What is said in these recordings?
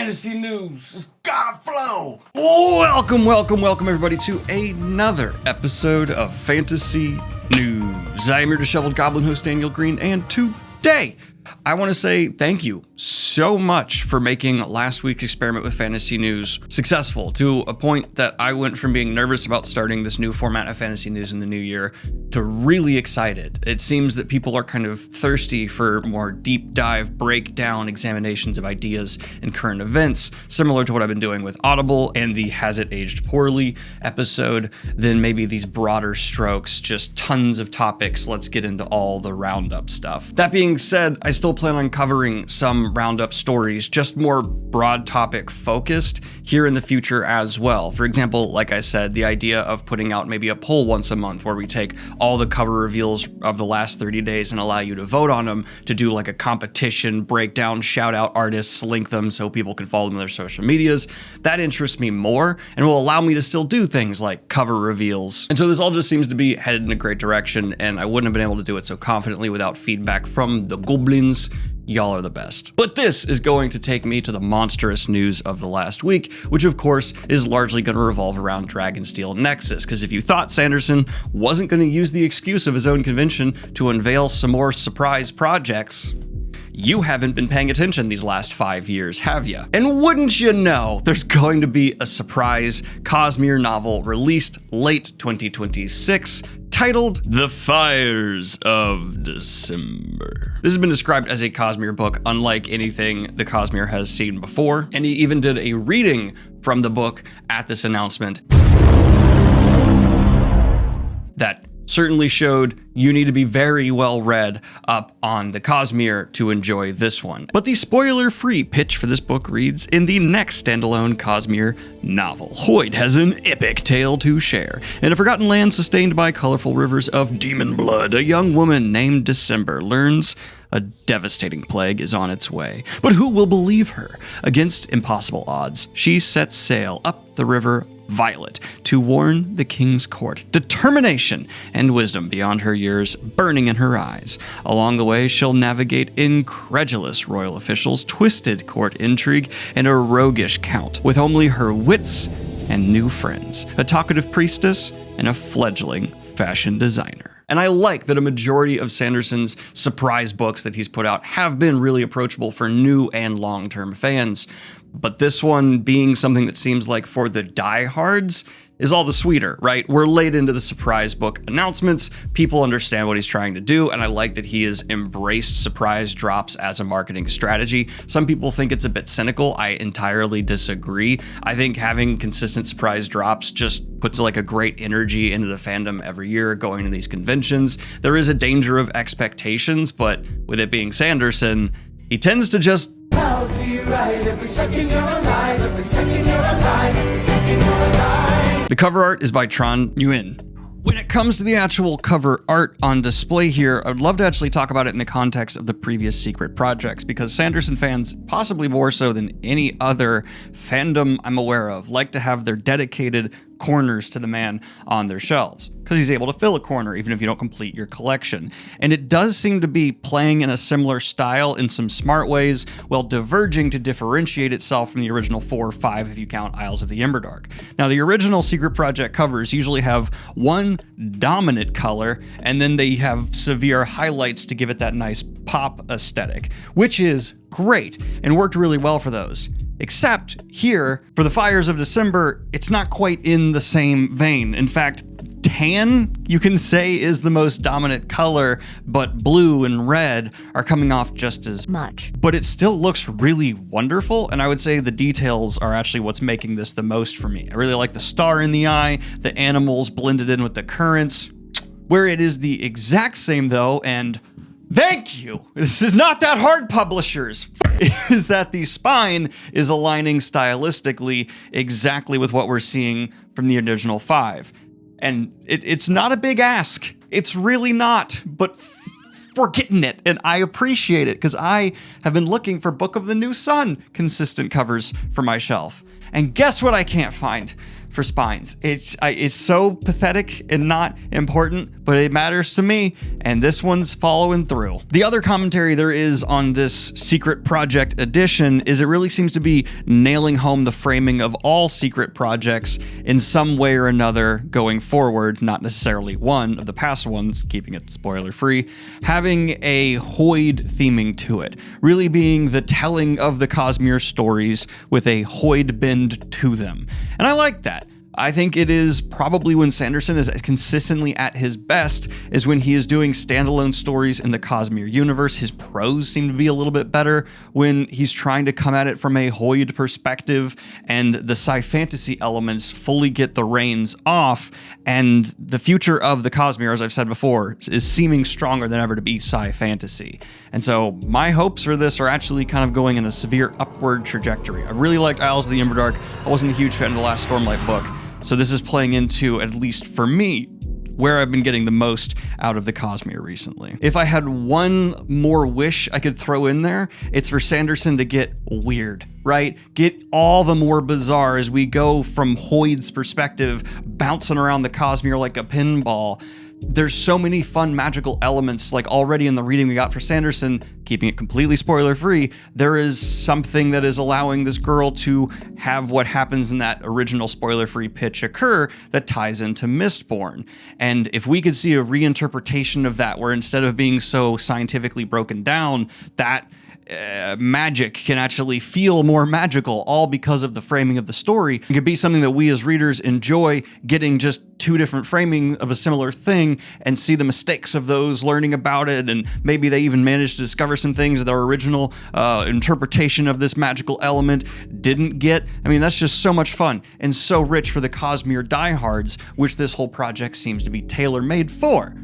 fantasy news. It's gotta flow. Welcome everybody to another episode of Fantasy News. I am your disheveled goblin host, Daniel Greene, and today I want to say thank you so much for making last week's experiment with fantasy news successful to a point that I went from being nervous about starting this new format of fantasy news in the new year to really excited. It seems that people are kind of thirsty for more deep dive breakdown examinations of ideas and current events, similar to what I've been doing with Audible and the Has It Aged Poorly episode, than maybe these broader strokes, just tons of topics. Let's get into all the roundup stuff. That being said, I still plan on covering some roundup stories, just more broad topic focused here in the future as well. For example, like I said, the idea of putting out maybe a poll once a month where we take all the cover reveals of the last 30 days and allow you to vote on them, to do like a competition, breakdown, shout out artists, link them so people can follow them on their social medias. That interests me more and will allow me to still do things like cover reveals. And so this all just seems to be headed in a great direction, and I wouldn't have been able to do it so confidently without feedback from the goblins. Y'all are the best. But this is going to take me to the monstrous news of the last week, which of course is largely going to revolve around Dragonsteel Nexus, because if you thought Sanderson wasn't going to use the excuse of his own convention to unveil some more surprise projects, you haven't been paying attention these last 5 years, have you? And wouldn't you know, there's going to be a surprise COSMERE novel released late 2026, titled The Fires of December. This has been described as a COSMERE book unlike anything the COSMERE has seen before, and he even did a reading from the book at this announcement that certainly showed you need to be very well read up on the COSMERE to enjoy this one. But the spoiler-free pitch for this book reads, in the next standalone COSMERE novel, Hoyd has an epic tale to share. In a forgotten land sustained by colorful rivers of demon blood, a young woman named December learns a devastating plague is on its way. But who will believe her? Against impossible odds, she sets sail up the river Violet to warn the king's court, determination and wisdom beyond her years burning in her eyes. Along the way, she'll navigate incredulous royal officials, twisted court intrigue, and a roguish count, with only her wits and new friends, a talkative priestess, and a fledgling fashion designer. And I like that a majority of Sanderson's surprise books that he's put out have been really approachable for new and long-term fans. But this one, being something that seems like for the diehards, is all the sweeter, right? We're late into the surprise book announcements. People understand what he's trying to do, and I like that he has embraced surprise drops as a marketing strategy. Some people think it's a bit cynical. I entirely disagree. I think having consistent surprise drops just puts like a great energy into the fandom every year going to these conventions. There is a danger of expectations, but with it being Sanderson, he tends to just The cover art is by Tron Nguyen. When it comes to the actual cover art on display here, I'd love to actually talk about it in the context of the previous secret projects, because Sanderson fans, possibly more so than any other fandom I'm aware of, like to have their dedicated corners to the man on their shelves, because he's able to fill a corner even if you don't complete your collection. And it does seem to be playing in a similar style in some smart ways, while diverging to differentiate itself from the original 4 or 5 if you count Isles of the Emberdark. Now, the original Secret Project covers usually have one dominant color, and then they have severe highlights to give it that nice pop aesthetic, which is great and worked really well for those. Except here, for the Fires of December, it's not quite in the same vein. In fact, tan, you can say, is the most dominant color, but blue and red are coming off just as much. But it still looks really wonderful, and I would say the details are actually what's making this the most for me. I really like the star in the eye, the animals blended in with the currents. Where it is the exact same though, and thank you, this is not that hard, publishers, is that the spine is aligning stylistically exactly with what we're seeing from the original 5. And it's not a big ask. It's really not, but we're getting it, and I appreciate it, because I have been looking for Book of the New Sun consistent covers for my shelf. And guess what I can't find for spines? It's so pathetic and not important, but it matters to me, and this one's following through. The other commentary there is on this secret project edition is it really seems to be nailing home the framing of all secret projects in some way or another going forward, not necessarily one of the past ones, keeping it spoiler free, having a Hoid theming to it, really being the telling of the COSMERE stories with a Hoid bend to them. And I like that. I think it is probably when Sanderson is consistently at his best is when he is doing standalone stories in the COSMERE universe. His prose seem to be a little bit better when he's trying to come at it from a Hoid perspective, and the sci-fantasy elements fully get the reins off, and the future of the COSMERE, as I've said before, is seeming stronger than ever to be sci-fantasy. And so my hopes for this are actually kind of going in a severe upward trajectory. I really liked Isles of the Emberdark. I wasn't a huge fan of the last Stormlight book. So this is playing into, at least for me, where I've been getting the most out of the COSMERE recently. If I had one more wish I could throw in there, it's for Sanderson to get weird, right? Get all the more bizarre as we go from Hoid's perspective, bouncing around the COSMERE like a pinball. There's so many fun magical elements, like already in the reading we got for Sanderson, keeping it completely spoiler free, there is something that is allowing this girl to have what happens in that original spoiler free pitch occur that ties into Mistborn. And if we could see a reinterpretation of that, where instead of being so scientifically broken down, that magic can actually feel more magical, all because of the framing of the story. It could be something that we as readers enjoy, getting just two different framing of a similar thing and see the mistakes of those learning about it, and maybe they even managed to discover some things that their original interpretation of this magical element didn't get. I mean, that's just so much fun and so rich for the COSMERE diehards, which this whole project seems to be tailor-made for.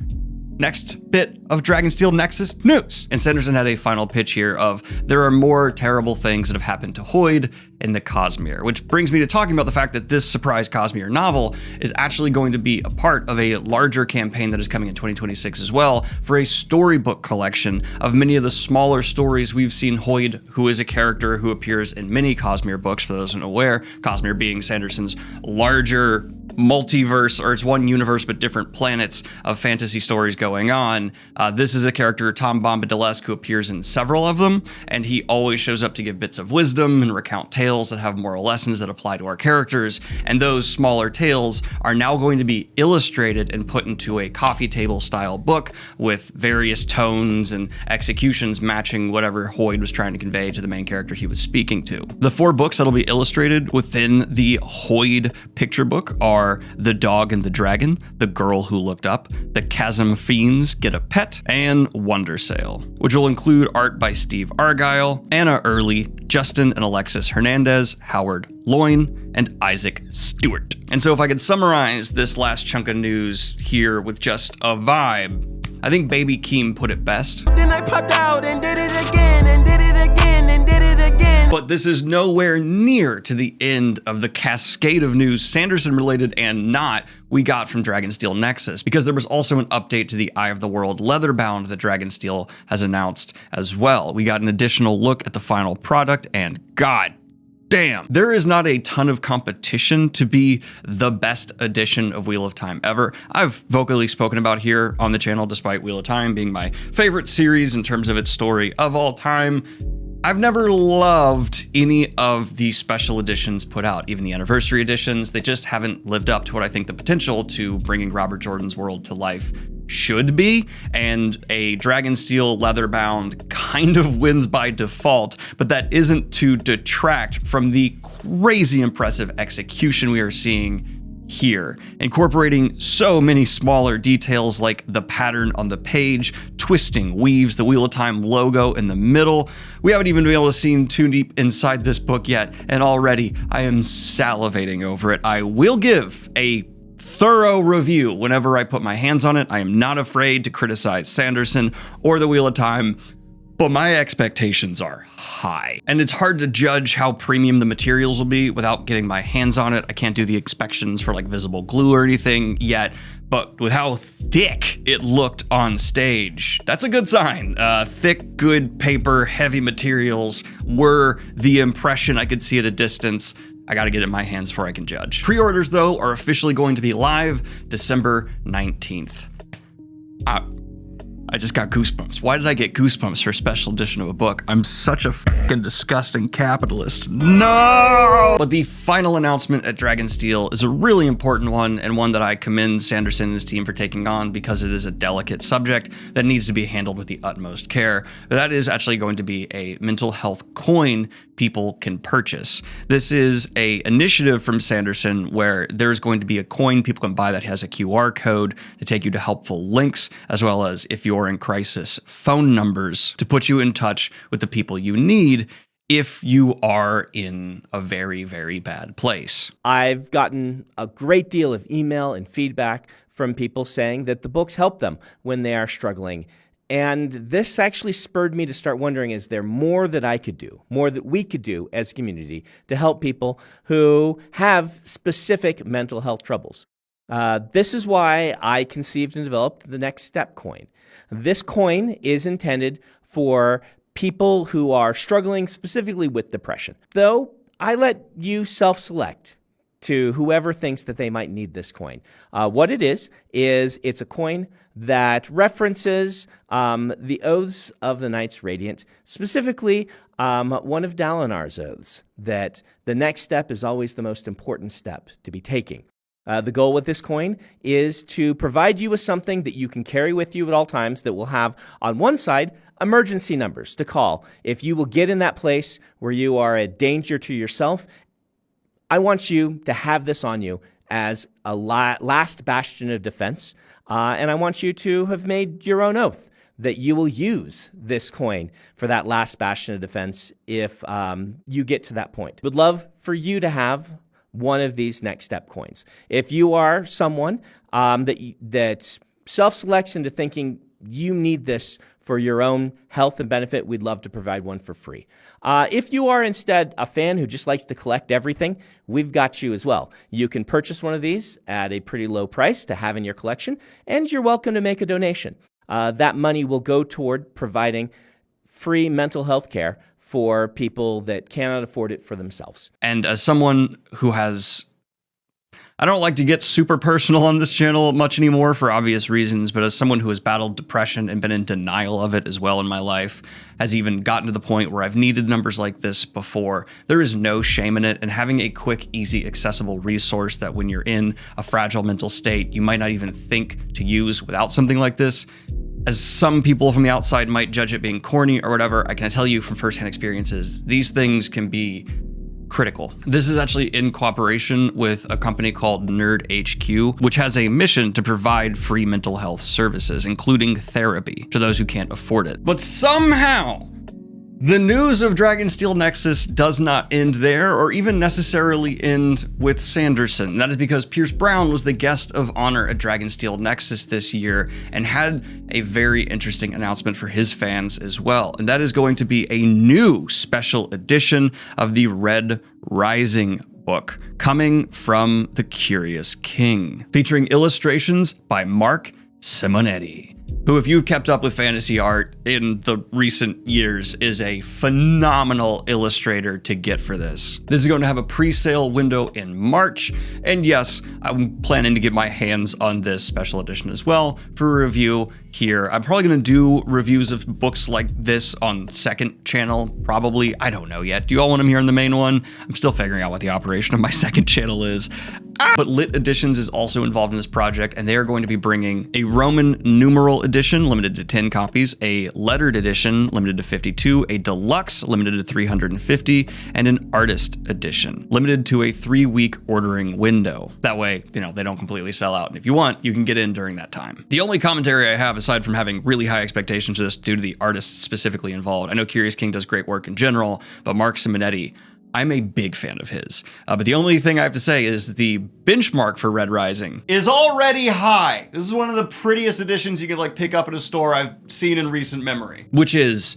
Next bit of Dragonsteel Nexus news. And Sanderson had a final pitch here of there are more terrible things that have happened to Hoid in the COSMERE, which brings me to talking about the fact that this surprise COSMERE novel is actually going to be a part of a larger campaign that is coming in 2026 as well, for a storybook collection of many of the smaller stories we've seen Hoid, who is a character who appears in many COSMERE books, for those unaware, COSMERE being Sanderson's larger multiverse, or it's one universe but different planets of fantasy stories going on. This is a character, Tom Bombadilesque, who appears in several of them, and he always shows up to give bits of wisdom and recount tales that have moral lessons that apply to our characters, and those smaller tales are now going to be illustrated and put into a coffee table style book with various tones and executions matching whatever Hoid was trying to convey to the main character he was speaking to. The 4 books that'll be illustrated within the Hoid picture book are The Dog and the Dragon, The Girl Who Looked Up, The Chasm Fiends Get a Pet, and Wonder Sail, which will include art by Steve Argyle, Anna Early, Justin and Alexis Hernandez, Howard Loyne, and Isaac Stewart. And so if I could summarize this last chunk of news here with just a vibe, I think Baby Keem put it best. Then I popped out and did it again and did it again and did it again. But this is nowhere near to the end of the cascade of news, Sanderson related and not, we got from Dragonsteel Nexus, because there was also an update to the Eye of the World leatherbound that Dragonsteel has announced as well. We got an additional look at the final product, and god damn, there is not a ton of competition to be the best edition of Wheel of Time ever. I've vocally spoken about here on the channel, despite Wheel of Time being my favorite series in terms of its story of all time. I've never loved any of the special editions put out, even the anniversary editions. They just haven't lived up to what I think the potential to bringing Robert Jordan's world to life should be, and a Dragonsteel leatherbound kind of wins by default, but that isn't to detract from the crazy impressive execution we are seeing here, incorporating so many smaller details like the pattern on the page, twisting weaves, the Wheel of Time logo in the middle. We haven't even been able to see too deep inside this book yet, and already I am salivating over it. I will give a thorough review whenever I put my hands on it. I am not afraid to criticize Sanderson or the Wheel of Time, but my expectations are high. And it's hard to judge how premium the materials will be without getting my hands on it. I can't do the inspections for like visible glue or anything yet, but with how thick it looked on stage, that's a good sign. Thick, good paper, heavy materials were the impression I could see at a distance. I gotta get it in my hands before I can judge. Pre-orders, though, are officially going to be live December 19th. I just got goosebumps. Why did I get goosebumps for a special edition of a book? I'm such a fucking disgusting capitalist. No! But the final announcement at Dragonsteel is a really important one, and one that I commend Sanderson and his team for taking on because it is a delicate subject that needs to be handled with the utmost care. That is actually going to be a mental health coin people can purchase. This is a initiative from Sanderson where there's going to be a coin people can buy that has a QR code to take you to helpful links, as well as, if you're in crisis, phone numbers to put you in touch with the people you need if you are in a very, very bad place. I've gotten a great deal of email and feedback from people saying that the books help them when they are struggling. And this actually spurred me to start wondering, is there more that I could do, more that we could do as a community to help people who have specific mental health troubles? This is why I conceived and developed the Next Step coin. This coin is intended for people who are struggling specifically with depression, though I let you self-select to whoever thinks that they might need this coin. What it is it's a coin that references the oaths of the Knights Radiant, specifically one of Dalinar's oaths, that the next step is always the most important step to be taking. The goal with this coin is to provide you with something that you can carry with you at all times that will have, on one side, emergency numbers to call. If you will get in that place where you are a danger to yourself, I want you to have this on you as a last bastion of defense, and I want you to have made your own oath that you will use this coin for that last bastion of defense if you get to that point. Would love for you to have one of these Next Step coins. If you are someone that self-selects into thinking you need this for your own health and benefit, we'd love to provide one for free. If you are instead a fan who just likes to collect everything, we've got you as well. You can purchase one of these at a pretty low price to have in your collection, and you're welcome to make a donation. That money will go toward providing free mental health care for people that cannot afford it for themselves. And as someone who has, I don't like to get super personal on this channel much anymore for obvious reasons, but as someone who has battled depression and been in denial of it as well in my life, has even gotten to the point where I've needed numbers like this before, there is no shame in it. And having a quick, easy, accessible resource that when you're in a fragile mental state, you might not even think to use without something like this, as some people from the outside might judge it being corny or whatever, I can tell you from firsthand experiences, these things can be critical. This is actually in cooperation with a company called Nerd HQ, which has a mission to provide free mental health services, including therapy, to those who can't afford it. But somehow, the news of Dragonsteel Nexus does not end there, or even necessarily end with Sanderson. That is because Pierce Brown was the guest of honor at Dragonsteel Nexus this year and had a very interesting announcement for his fans as well. And that is going to be a new special edition of the Red Rising book coming from the Curious King, featuring illustrations by Mark Simonetti, who, if you've kept up with fantasy art in the recent years, is a phenomenal illustrator to get for this. This is going to have a pre-sale window in March, and yes, I'm planning to get my hands on this special edition as well for a review here. I'm probably going to do reviews of books like this on second channel, probably. I don't know yet. Do you all want them here in the main one? I'm still figuring out what the operation of my second channel is. But Lit Editions is also involved in this project, and they are going to be bringing a Roman numeral edition limited to 10 copies, a lettered edition limited to 52, a deluxe limited to 350, and an artist edition limited to a 3-week ordering window. That way, you know, they don't completely sell out, and if you want, you can get in during that time. The only commentary I have, aside from having really high expectations for this due to the artists specifically involved, I know Curious King does great work in general, but Mark Simonetti, I'm a big fan of his. But the only thing I have to say is the benchmark for Red Rising is already high. This is one of the prettiest editions you could like pick up at a store I've seen in recent memory, which is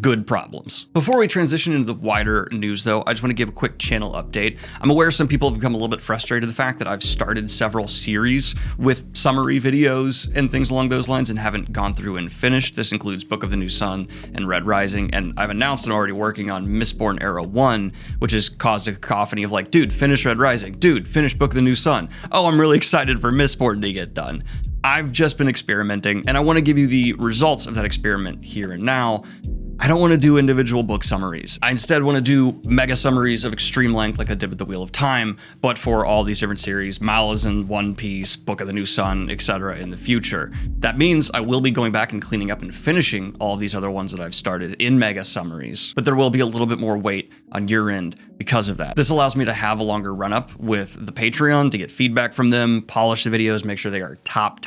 good problems. Before we transition into the wider news though, I just want to give a quick channel update. I'm aware some people have become a little bit frustrated with the fact that I've started several series with summary videos and things along those lines and haven't gone through and finished. This includes Book of the New Sun and Red Rising, and I've announced I'm already working on Mistborn Era 1, which has caused a cacophony of like, dude, finish Red Rising, dude, finish Book of the New Sun. Oh, I'm really excited for Mistborn to get done. I've just been experimenting, and I want to give you the results of that experiment here and now. I don't want to do individual book summaries. I instead want to do mega summaries of extreme length like I did with the Wheel of Time, but for all these different series, Malazan, One Piece, Book of the New Sun, etc. in the future. That means I will be going back and cleaning up and finishing all of these other ones that I've started in mega summaries, but there will be a little bit more weight on your end because of that. This allows me to have a longer run up with the Patreon to get feedback from them, polish the videos, make sure they are top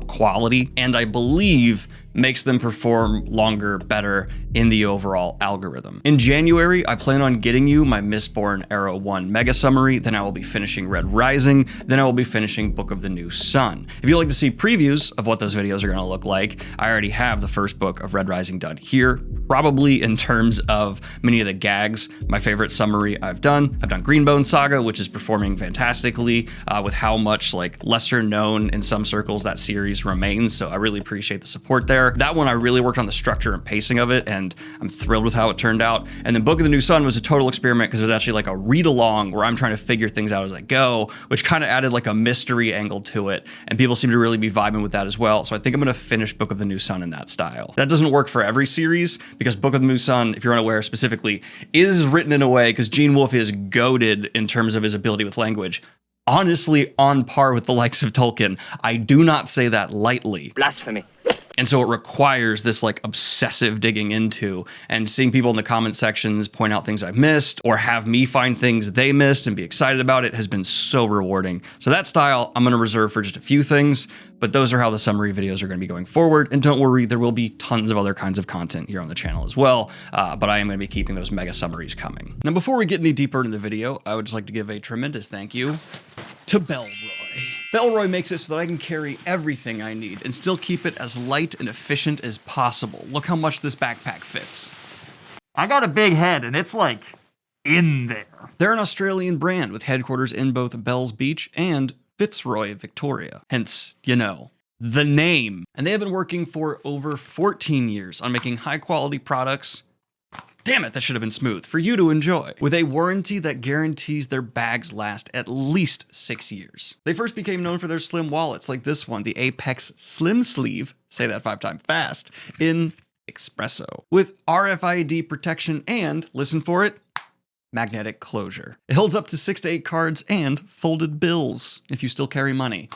quality, and I believe makes them perform longer, better in the overall algorithm. In January, I plan on getting you my Mistborn Era 1 mega summary, then I will be finishing Red Rising, then I will be finishing Book of the New Sun. If you'd like to see previews of what those videos are gonna look like, I already have the first book of Red Rising done here, probably in terms of many of the gags, my favorite summary I've done. I've done Greenbone Saga, which is performing fantastically with how much like lesser known in some circles that series remains, so I really appreciate the support there. That one I really worked on the structure and pacing of it, and I'm thrilled with how it turned out. And then Book of the New Sun was a total experiment because it was actually like a read-along where I'm trying to figure things out as I go, which kind of added like a mystery angle to it, and people seem to really be vibing with that as well. So I think I'm gonna finish Book of the New Sun in that style. That doesn't work for every series because Book of the New Sun, if you're unaware specifically, is written in a way because Gene Wolfe is goated in terms of his ability with language. Honestly, on par with the likes of Tolkien. I do not say that lightly. Blasphemy. And so it requires this like obsessive digging into, and seeing people in the comment sections point out things I've missed or have me find things they missed and be excited about it has been so rewarding. So that style I'm going to reserve for just a few things, but those are how the summary videos are going to be going forward. And don't worry, there will be tons of other kinds of content here on the channel as well, but I am going to be keeping those mega summaries coming. Now, before we get any deeper into the video, I would just like to give a tremendous thank you to Belroy. Belroy makes it so that I can carry everything I need and still keep it as light and efficient as possible. Look how much this backpack fits. I got a big head and it's like in there. They're an Australian brand with headquarters in both Bells Beach and Fitzroy, Victoria. Hence, you know, the name. And they have been working for over 14 years on making high quality products. Damn it, that should have been smooth, for you to enjoy, with a warranty that guarantees their bags last at least 6 years. They first became known for their slim wallets like this one, the Apex Slim Sleeve, say that 5 times fast, in espresso, with RFID protection and, listen for it, magnetic closure. It holds up to 6 to 8 cards and folded bills, if you still carry money.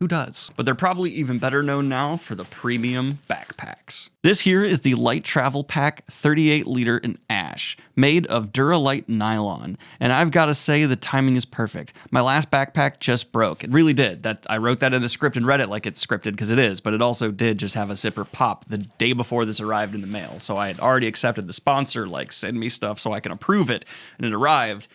Who does? But they're probably even better known now for the premium backpacks. This here is the Light Travel Pack 38 liter in ash, made of Duralite nylon. And I've got to say the timing is perfect. My last backpack just broke. It really did. I wrote that in the script and read it like it's scripted because it is, but it also did just have a zipper pop the day before this arrived in the mail. So I had already accepted the sponsor, like send me stuff so I can approve it, and it arrived.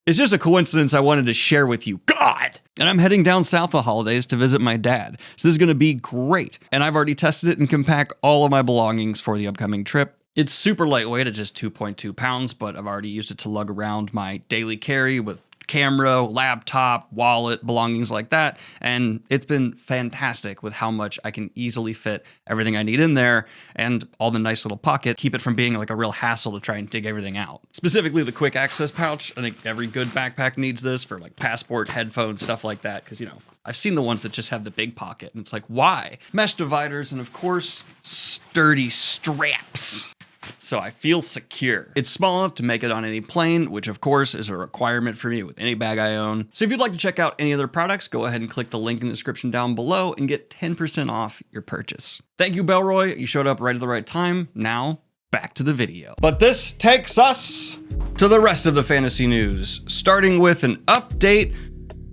It's just a coincidence I wanted to share with you. God! And I'm heading down south the holidays to visit my dad. So this is going to be great. And I've already tested it and can pack all of my belongings for the upcoming trip. It's super lightweight at just 2.2 pounds, but I've already used it to lug around my daily carry with camera, laptop, wallet, belongings like that. And it's been fantastic with how much I can easily fit everything I need in there, and all the nice little pocket, keep it from being like a real hassle to try and dig everything out. Specifically the quick access pouch. I think every good backpack needs this for like passport, headphones, stuff like that. Cause you know, I've seen the ones that just have the big pocket and it's like, why? Mesh dividers and of course, sturdy straps. So I feel secure. It's small enough to make it on any plane, which of course is a requirement for me with any bag I own. So if you'd like to check out any other products, go ahead and click the link in the description down below and get 10% off your purchase. Thank you, Belroy. You showed up right at the right time. Now, back to the video. But this takes us to the rest of the fantasy news, starting with an update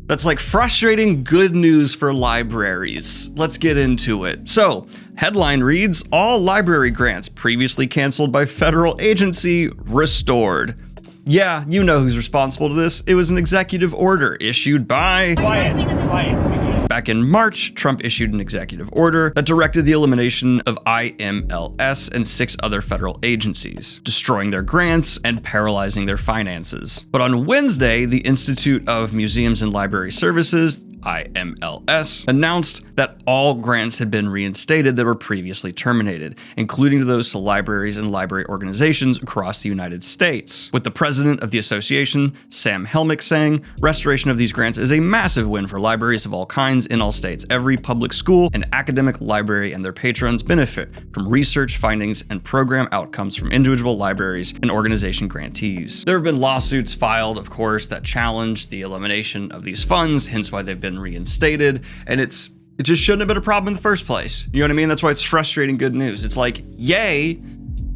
that's like frustrating good news for libraries. Let's get into it. So, headline reads, all library grants previously canceled by federal agency restored. Yeah, you know who's responsible to this. It was an executive order issued by... Back in March, Trump issued an executive order that directed the elimination of IMLS and 6 other federal agencies, destroying their grants and paralyzing their finances. But on Wednesday, the Institute of Museums and Library Services, IMLS, announced that all grants had been reinstated that were previously terminated, including those to libraries and library organizations across the United States. With the president of the association, Sam Helmick, saying, "Restoration of these grants is a massive win for libraries of all kinds in all states. Every public school and academic library and their patrons benefit from research findings and program outcomes from individual libraries and organization grantees." There have been lawsuits filed, of course, that challenge the elimination of these funds, hence why they've been reinstated, and it just shouldn't have been a problem in the first place. You know what I mean? That's why it's frustrating good news. It's like, yay,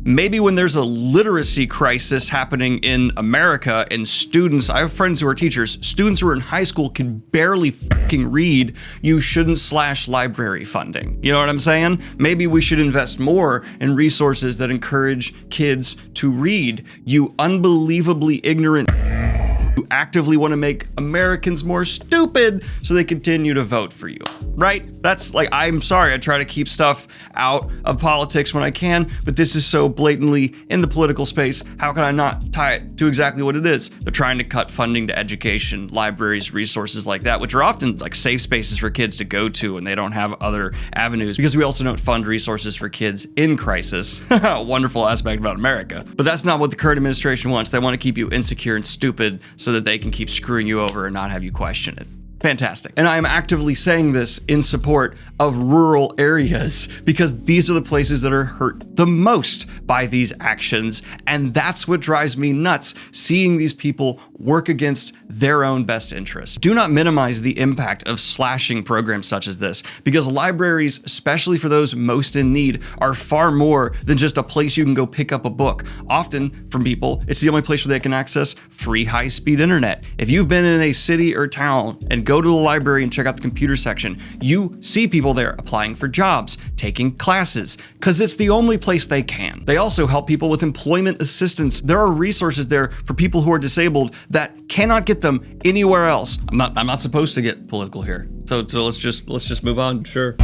maybe when there's a literacy crisis happening in America and students, I have friends who are teachers, students who are in high school can barely fucking read, you shouldn't slash library funding. You know what I'm saying? Maybe we should invest more in resources that encourage kids to read, you unbelievably ignorant who actively want to make Americans more stupid so they continue to vote for you, right? That's like, I'm sorry, I try to keep stuff out of politics when I can, but this is so blatantly in the political space. How can I not tie it to exactly what it is? They're trying to cut funding to education, libraries, resources like that, which are often like safe spaces for kids to go to and they don't have other avenues, because we also don't fund resources for kids in crisis. Wonderful aspect about America. But that's not what the current administration wants. They want to keep you insecure and stupid so that they can keep screwing you over and not have you question it. Fantastic. And I am actively saying this in support of rural areas because these are the places that are hurt the most by these actions. And that's what drives me nuts, seeing these people work against their own best interests. Do not minimize the impact of slashing programs such as this, because libraries, especially for those most in need, are far more than just a place you can go pick up a book. Often, from people, it's the only place where they can access free high-speed internet. If you've been in a city or town and go to the library and check out the computer section, you see people there applying for jobs, taking classes, because it's the only place they can. They also help people with employment assistance. There are resources there for people who are disabled that cannot get them anywhere else. I'm not supposed to get political here. So let's just move on, sure.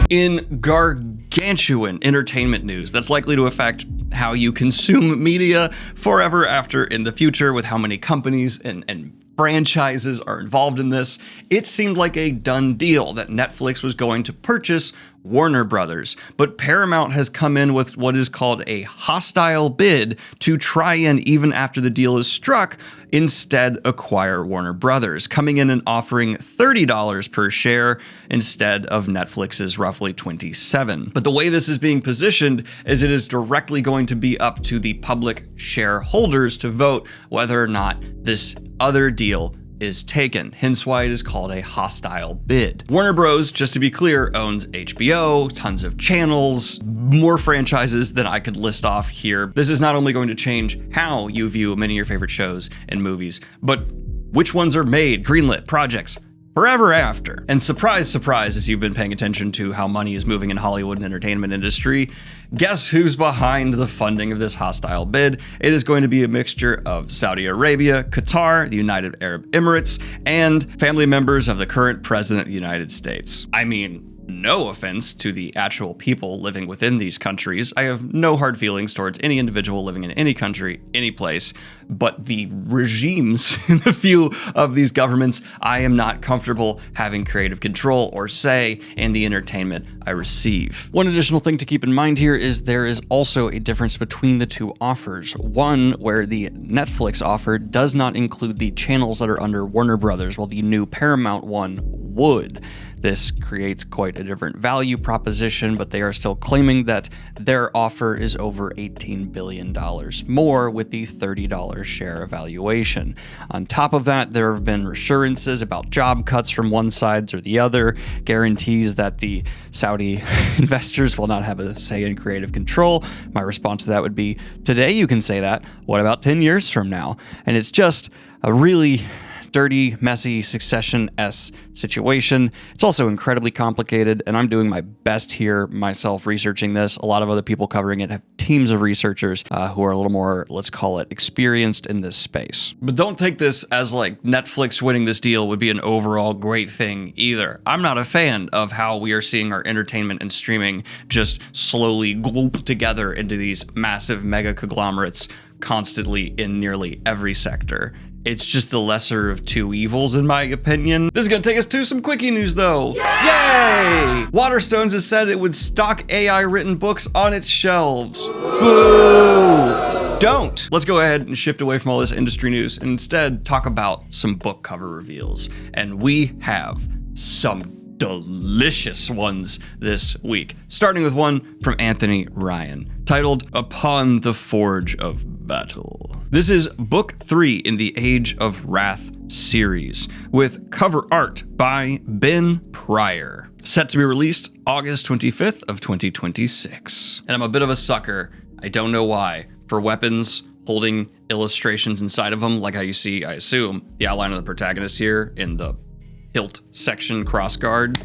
In gargantuan entertainment news that's likely to affect how you consume media forever after in the future, with how many companies and franchises are involved in this, it seemed like a done deal that Netflix was going to purchase Warner Brothers. But Paramount has come in with what is called a hostile bid to try and, even after the deal is struck, instead acquire Warner Brothers, coming in and offering $30 per share instead of Netflix's roughly $27. But the way this is being positioned is it is directly going to be up to the public shareholders to vote whether or not this other deal is taken, hence why it is called a hostile bid. Warner Bros., just to be clear, owns HBO, tons of channels, more franchises than I could list off here. This is not only going to change how you view many of your favorite shows and movies, but which ones are made, greenlit, projects, forever after. And surprise, surprise, as you've been paying attention to how money is moving in Hollywood and entertainment industry, guess who's behind the funding of this hostile bid? It is going to be a mixture of Saudi Arabia, Qatar, the United Arab Emirates, and family members of the current president of the United States. I mean, no offense to the actual people living within these countries. I have no hard feelings towards any individual living in any country, any place, but the regimes in a few of these governments, I am not comfortable having creative control or say in the entertainment I receive. One additional thing to keep in mind here is there is also a difference between the two offers. One, where the Netflix offer does not include the channels that are under Warner Brothers, while the new Paramount one would. This creates quite a different value proposition, but they are still claiming that their offer is over $18 billion more with the $30 share evaluation. On top of that, there have been assurances about job cuts from one side or the other, guarantees that the Saudi investors will not have a say in creative control. My response to that would be, today you can say that, what about 10 years from now? And it's just a really dirty, messy Succession-esque situation. It's also incredibly complicated, and I'm doing my best here myself researching this. A lot of other people covering it have teams of researchers who are a little more, let's call it, experienced in this space. But don't take this as like Netflix winning this deal would be an overall great thing either. I'm not a fan of how we are seeing our entertainment and streaming just slowly gloop together into these massive mega conglomerates constantly in nearly every sector. It's just the lesser of two evils, in my opinion. This is gonna take us to some quickie news, though. Yay! Waterstones has said it would stock AI-written books on its shelves. Boo! Don't! Let's go ahead and shift away from all this industry news and instead talk about some book cover reveals. And we have some delicious ones this week, starting with one from Anthony Ryan, titled Upon the Forge of Battle. This is book 3 in the Age of Wrath series, with cover art by Ben Pryor. Set to be released August 25th of 2026. And I'm a bit of a sucker, I don't know why, for weapons holding illustrations inside of them, like how you see, I assume, the outline of the protagonist here in the hilt section crossguard.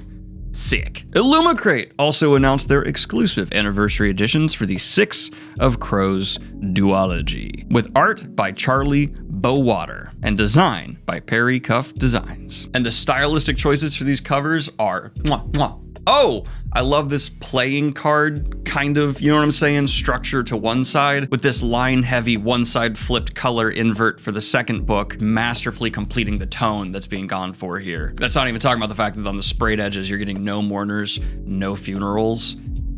Sick. Illumicrate also announced their exclusive anniversary editions for the Six of Crows duology, with art by Charlie Bowater and design by Perry Cuff Designs. And the stylistic choices for these covers are mwah, mwah. Oh, I love this playing card kind of, you know what I'm saying, structure to one side with this line heavy one side flipped color invert for the second book, masterfully completing the tone that's being gone for here. That's not even talking about the fact that on the sprayed edges, you're getting no mourners, no funerals.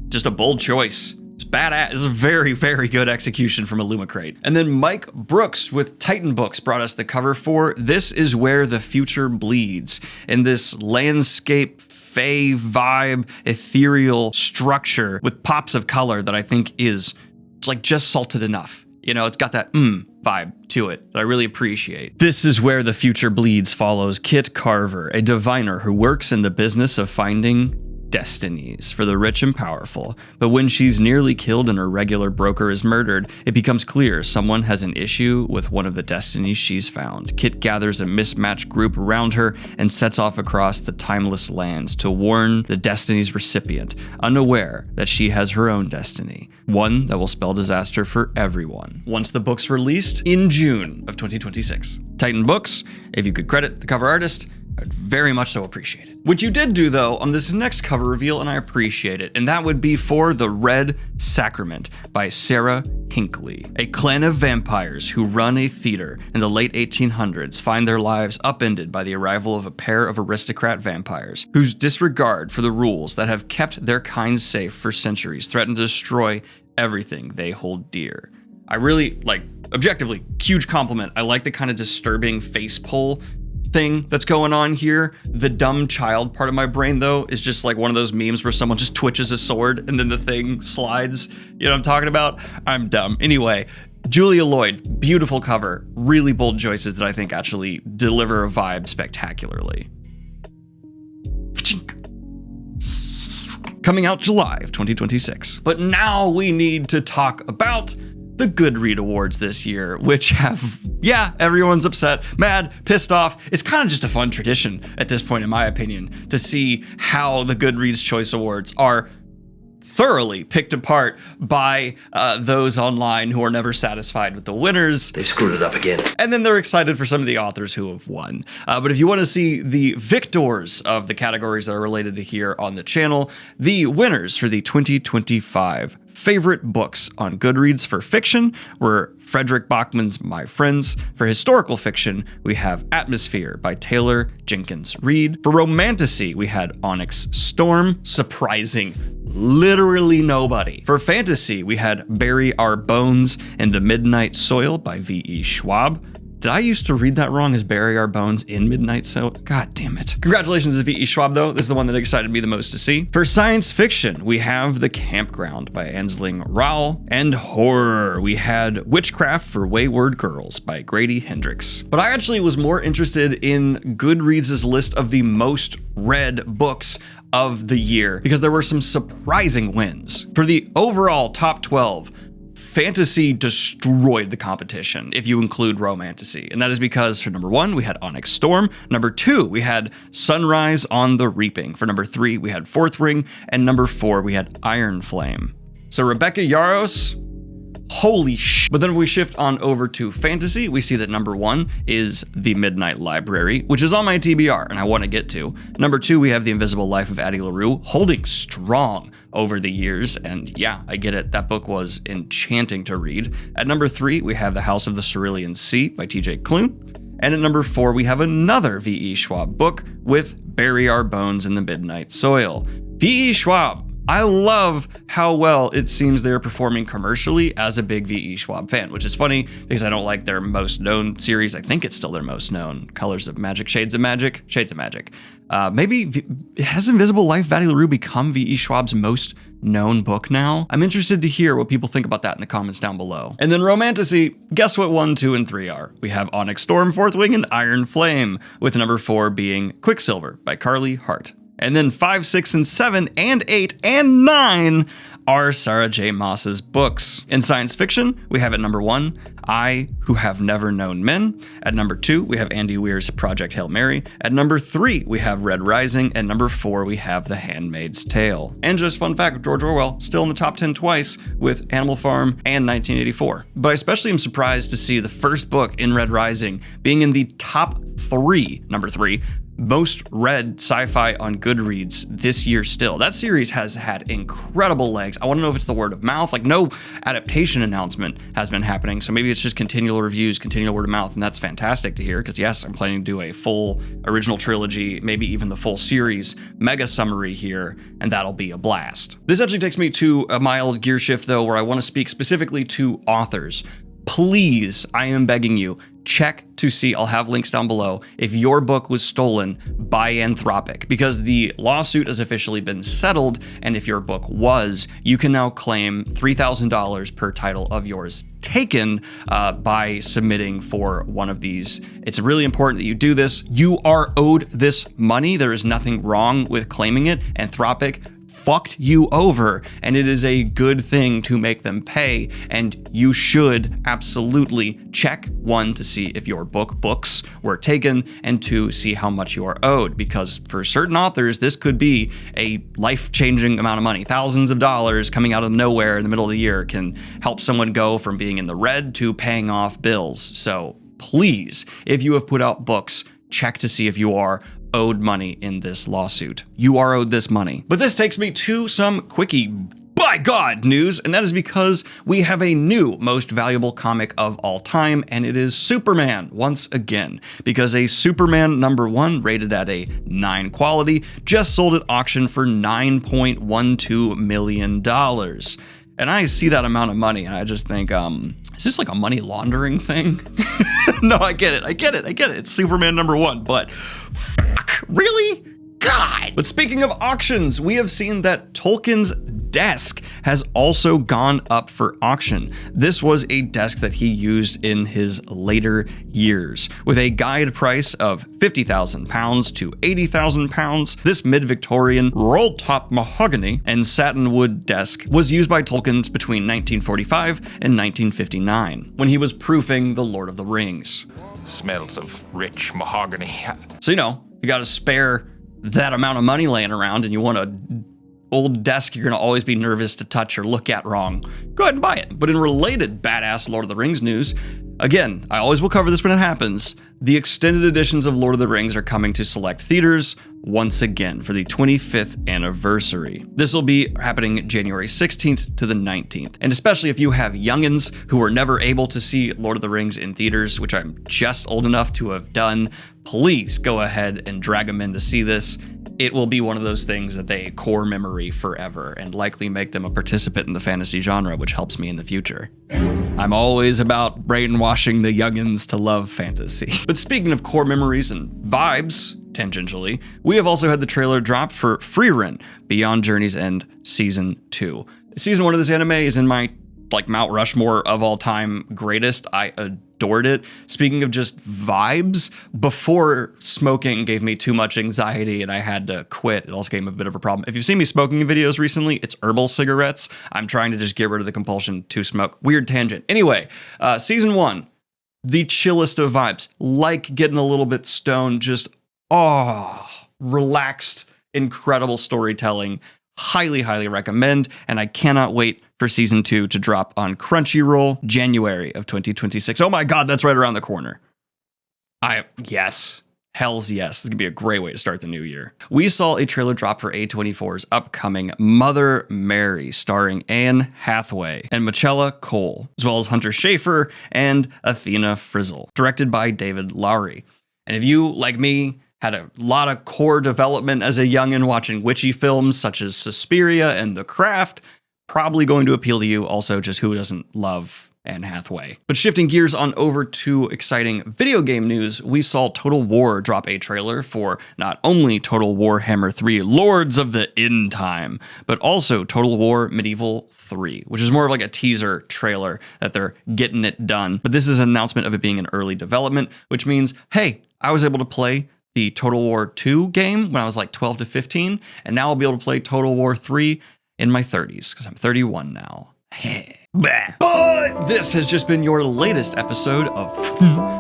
Just a bold choice. It's badass. It's a very, very good execution from Illumicrate. And then Mike Brooks with Titan Books brought us the cover for This Is Where the Future Bleeds, in this landscape fae vibe, ethereal structure with pops of color that I think is, it's like just salted enough. You know, it's got that vibe to it that I really appreciate. This Is Where the Future Bleeds follows Kit Carver, a diviner who works in the business of finding destinies for the rich and powerful. But when she's nearly killed and her regular broker is murdered, it becomes clear someone has an issue with one of the destinies she's found. Kit gathers a mismatched group around her and sets off across the timeless lands to warn the destiny's recipient, unaware that she has her own destiny, one that will spell disaster for everyone. Once the book's released in June of 2026. Titan Books, if you could credit the cover artist, I'd very much so appreciate it. Which you did do, though, on this next cover reveal, and I appreciate it. And that would be for The Red Sacrament by Sarah Hinckley. A clan of vampires who run a theater in the late 1800s find their lives upended by the arrival of a pair of aristocrat vampires whose disregard for the rules that have kept their kind safe for centuries threaten to destroy everything they hold dear. I really, objectively, huge compliment. I like the kind of disturbing face pull thing that's going on here. The dumb child part of my brain, though, is just like one of those memes where someone just twitches a sword and then the thing slides. You know what I'm talking about? I'm dumb. Anyway, Julia Lloyd, beautiful cover, really bold choices that I think actually deliver a vibe spectacularly. Coming out July of 2026. But now we need to talk about the Goodreads Awards this year, which have, everyone's upset, mad, pissed off. It's kind of just a fun tradition at this point, in my opinion, to see how the Goodreads Choice Awards are thoroughly picked apart by those online who are never satisfied with the winners. They've screwed it up again. And then they're excited for some of the authors who have won. But if you want to see the victors of the categories that are related to here on the channel, the winners for the 2025 favorite books on Goodreads for fiction were Frederick Bachman's My Friends. For historical fiction, we have Atmosphere by Taylor Jenkins Reid. For romantasy, we had Onyx Storm, surprising literally nobody. For fantasy, we had Bury Our Bones and the Midnight Soil by V.E. Schwab. Did I used to read that wrong as Bury Our Bones in Midnight Soil? God damn it. Congratulations to V.E. Schwab, though. This is the one that excited me the most to see. For science fiction, we have The Campground by Ansling Rowell. And horror, we had Witchcraft for Wayward Girls by Grady Hendrix. But I actually was more interested in Goodreads' list of the most read books of the year because there were some surprising wins. For the overall top 12, fantasy destroyed the competition if you include romantasy. And that is because for number 1, we had Onyx Storm. Number 2, we had Sunrise on the Reaping. For number 3, we had Fourth Ring. And number 4, we had Iron Flame. So Rebecca Yarros, holy sh! But then if we shift on over to fantasy, we see that number 1 is The Midnight Library, which is on my TBR and I want to get to. Number 2, we have The Invisible Life of Addie LaRue, holding strong over the years. And yeah, I get it. That book was enchanting to read. At number 3, we have The House of the Cerulean Sea by TJ Klune. And at number 4, we have another V.E. Schwab book with Bury Our Bones in the Midnight Soil. V.E. Schwab. I love how well it seems they're performing commercially as a big V.E. Schwab fan, which is funny because I don't like their most known series. I think it's still their most known, Colors of Magic, Shades of Magic. Maybe has Invisible Life of Addie LaRue become V.E. Schwab's most known book now? I'm interested to hear what people think about that in the comments down below. And then romantasy, guess what 1, 2, and 3 are? We have Onyx Storm, Fourth Wing, and Iron Flame, with number 4 being Quicksilver by Carly Hart. And then 5, 6, and 7, and 8, and 9 are Sarah J. Maas's books. In science fiction, we have at number 1, I Who Have Never Known Men. At number 2, we have Andy Weir's Project Hail Mary. At number 3, we have Red Rising. At number 4, we have The Handmaid's Tale. And just fun fact, George Orwell still in the top 10 twice with Animal Farm and 1984. But I especially am surprised to see the first book in Red Rising being in the top 3, number 3, most read sci-fi on Goodreads this year still. That series has had incredible legs. I want to know if it's the word of mouth. Like, no adaptation announcement has been happening, so maybe it's just continual reviews, continual word of mouth, and that's fantastic to hear, because yes, I'm planning to do a full original trilogy, maybe even the full series mega summary here, and that'll be a blast. This actually takes me to a mild gear shift, though, where I want to speak specifically to authors. Please, I am begging you, check to see, I'll have links down below, if your book was stolen by Anthropic, because the lawsuit has officially been settled, and if your book was, you can now claim $3,000 per title of yours taken by submitting for one of these. It's really important that you do this. You are owed this money. There is nothing wrong with claiming it. Anthropic fucked you over, and it is a good thing to make them pay, and you should absolutely check, 1, to see if your books were taken, and 2, see how much you are owed, because for certain authors, this could be a life-changing amount of money. Thousands of dollars coming out of nowhere in the middle of the year can help someone go from being in the red to paying off bills. So please, if you have put out books, check to see if you are owed money in this lawsuit. You are owed this money. But this takes me to some quickie, by God, news, and that is because we have a new most valuable comic of all time, and it is Superman once again, because a Superman number 1 rated at a 9 quality just sold at auction for $9.12 million. And I see that amount of money and I just think, is this like a money laundering thing? No, I get it. It's Superman number 1, but fuck, really? God. But speaking of auctions, we have seen that Tolkien's desk has also gone up for auction. This was a desk that he used in his later years. With a guide price of £50,000 to £80,000, this mid-Victorian roll-top mahogany and satinwood desk was used by Tolkien between 1945 and 1959, when he was proofing The Lord of the Rings. Smells of rich mahogany. So, you got to spare that amount of money laying around and you want a old desk you're gonna always be nervous to touch or look at wrong, go ahead and buy it. But in related badass Lord of the Rings news, again, I always will cover this when it happens, the extended editions of Lord of the Rings are coming to select theaters once again for the 25th anniversary. This will be happening January 16th to the 19th. And especially if you have youngins who were never able to see Lord of the Rings in theaters, which I'm just old enough to have done, please go ahead and drag them in to see this. It will be one of those things that they core memory forever and likely make them a participant in the fantasy genre, which helps me in the future. I'm always about brainwashing the youngins to love fantasy. But speaking of core memories and vibes, tangentially, we have also had the trailer drop for Frieren, Beyond Journey's End Season 2. Season 1 of this anime is in my like Mount Rushmore of all time greatest. I adored it. Speaking of just vibes, before smoking gave me too much anxiety and I had to quit. It also gave me a bit of a problem. If you've seen me smoking in videos recently, it's herbal cigarettes. I'm trying to just get rid of the compulsion to smoke. Weird tangent. Anyway, season 1, the chillest of vibes, like getting a little bit stoned, just, relaxed, incredible storytelling. Highly, highly recommend, and I cannot wait for season 2 to drop on Crunchyroll, January of 2026. Oh my God, that's right around the corner. Yes. Hells yes. This is going to be a great way to start the new year. We saw a trailer drop for A24's upcoming Mother Mary, starring Anne Hathaway and Michelle Cole, as well as Hunter Schafer and Athena Frizzle, directed by David Lowery. And if you, like me, had a lot of core development as a youngin' watching witchy films such as Suspiria and The Craft, probably going to appeal to you. Also, just who doesn't love Anne Hathaway? But shifting gears on over to exciting video game news, we saw Total War drop a trailer for not only Total Warhammer 3 Lords of the End Time, but also Total War Medieval 3, which is more of like a teaser trailer that they're getting it done. But this is an announcement of it being in early development, which means, hey, I was able to play the Total War 2 game when I was like 12 to 15, and now I'll be able to play Total War 3 in my 30s, because I'm 31 now. But this has just been your latest episode of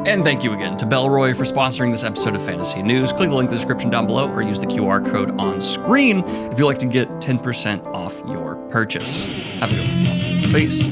and thank you again to Bellroy for sponsoring this episode of Fantasy News. Click the link in the description down below or use the QR code on screen if you'd like to get 10% off your purchase. Have a good one. Peace.